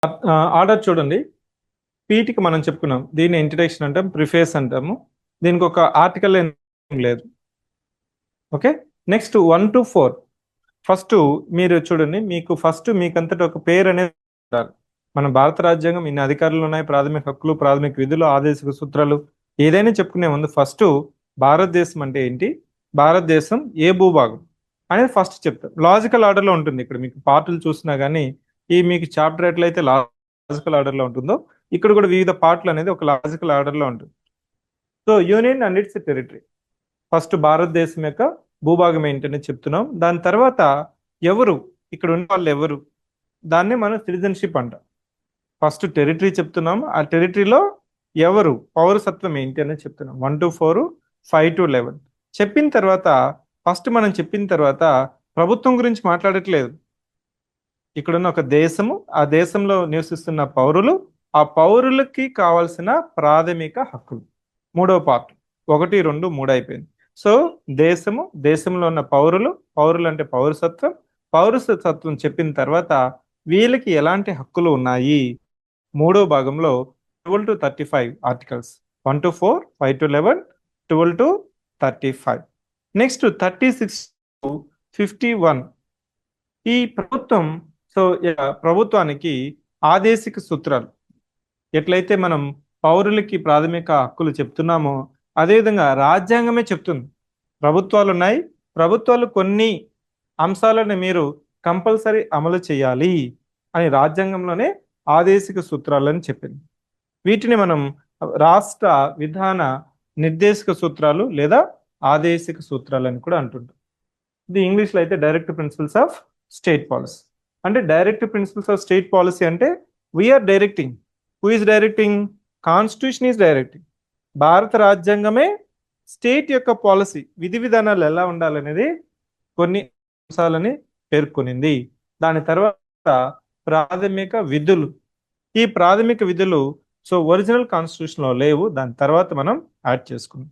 Order చూడండి. పీటికి మనం చెప్పుకున్నాం, దీన్ని ఇంట్రడక్షన్ అంటాం, ప్రిఫేస్ అంటాము. దీనికి ఒక ఆర్టికల్ ఏం లేదు. Okay, next 1 to 4. ఫస్ట్ మీరు చూడండి, మీకు ఫస్ట్ మీకంతటి ఒక పేరు అనేది ఉండాలి. మన భారత రాజ్యాంగం ఇన్ని అధికారులు ఉన్నాయి, ప్రాథమిక హక్కులు, ప్రాథమిక విధులు, ఆదేశిక సూత్రాలు, ఏదైనా చెప్పుకునే ముందు ఫస్ట్ భారతదేశం అంటే ఏంటి, భారతదేశం ఏ భూభాగం అనేది ఫస్ట్ చెప్తాం. లాజికల్ ఆర్డర్లో ఉంటుంది. ఇక్కడ మీకు పార్టులు చూసినా కానీ ఈ మీకు చాప్టర్ ఎట్లయితే లాజికల్ ఆర్డర్లో ఉంటుందో ఇక్కడ కూడా వివిధ పార్ట్లు అనేది ఒక లాజికల్ ఆర్డర్లో ఉంటుంది. So union and its territory, first భారతదేశం యొక్క భూభాగం ఏంటనేది చెప్తున్నాం. దాని తర్వాత ఎవరు ఇక్కడ ఉన్న వాళ్ళు ఎవరు, దాన్నే మనం సిటిజన్షిప్ అంటాం. ఫస్ట్ టెరిటరీ చెప్తున్నాం, ఆ టెరిటరీలో ఎవరు, పౌరసత్వం ఏంటి అనేది చెప్తున్నాం. 1 to 4, 5 to 11 చెప్పిన తర్వాత, ఫస్ట్ మనం చెప్పిన తర్వాత ప్రభుత్వం గురించి మాట్లాడట్లేదు. ఇక్కడున్న ఒక దేశము, ఆ దేశంలో నివసిస్తున్న పౌరులు, ఆ పౌరులకి కావాల్సిన ప్రాథమిక హక్కులు. మూడవ పార్ట్ 1, 2, 3 అయిపోయింది. సో దేశము, దేశంలో ఉన్న పౌరులు, పౌరులు అంటే పౌరసత్వం, పౌరసత్వం చెప్పిన తర్వాత వీళ్ళకి ఎలాంటి హక్కులు ఉన్నాయి. మూడో భాగంలో 12 to 35 articles, 1 to 4, 5 to 11, 12 to 35. Next 36 to 51. ఈ ప్రభుత్వం, సో ప్రభుత్వానికి ఆదేశిక సూత్రాలు, ఎట్లయితే మనం పౌరులకి ప్రాథమిక హక్కులు చెప్తున్నామో అదేవిధంగా రాజ్యాంగమే చెప్తుంది. ప్రభుత్వాలు ఉన్నాయి, ప్రభుత్వాలు కొన్ని అంశాలను మీరు కంపల్సరీ అమలు చేయాలి అని రాజ్యాంగంలోనే ఆదేశిక సూత్రాలని చెప్పింది. వీటిని మనం రాష్ట్ర విధాన నిర్దేశక సూత్రాలు లేదా ఆదేశిక సూత్రాలని కూడా అంటుంటాం. ఇది ఇంగ్లీష్లో అయితే direct principles of state policy. అంటే direct principles of state policy అంటే we are directing. Who is directing? Constitution is directing. భారత రాజ్యాంగమే స్టేట్ యొక్క పాలసీ, విధి విధానాలు ఎలా ఉండాలనేది కొన్ని అంశాలని పేర్కొనింది. దాని తర్వాత ప్రాథమిక విధులు. ఈ ప్రాథమిక విధులు సో ఒరిజినల్ కాన్స్టిట్యూషన్లో లేవు, దాని తర్వాత మనం యాడ్ చేసుకున్నాం.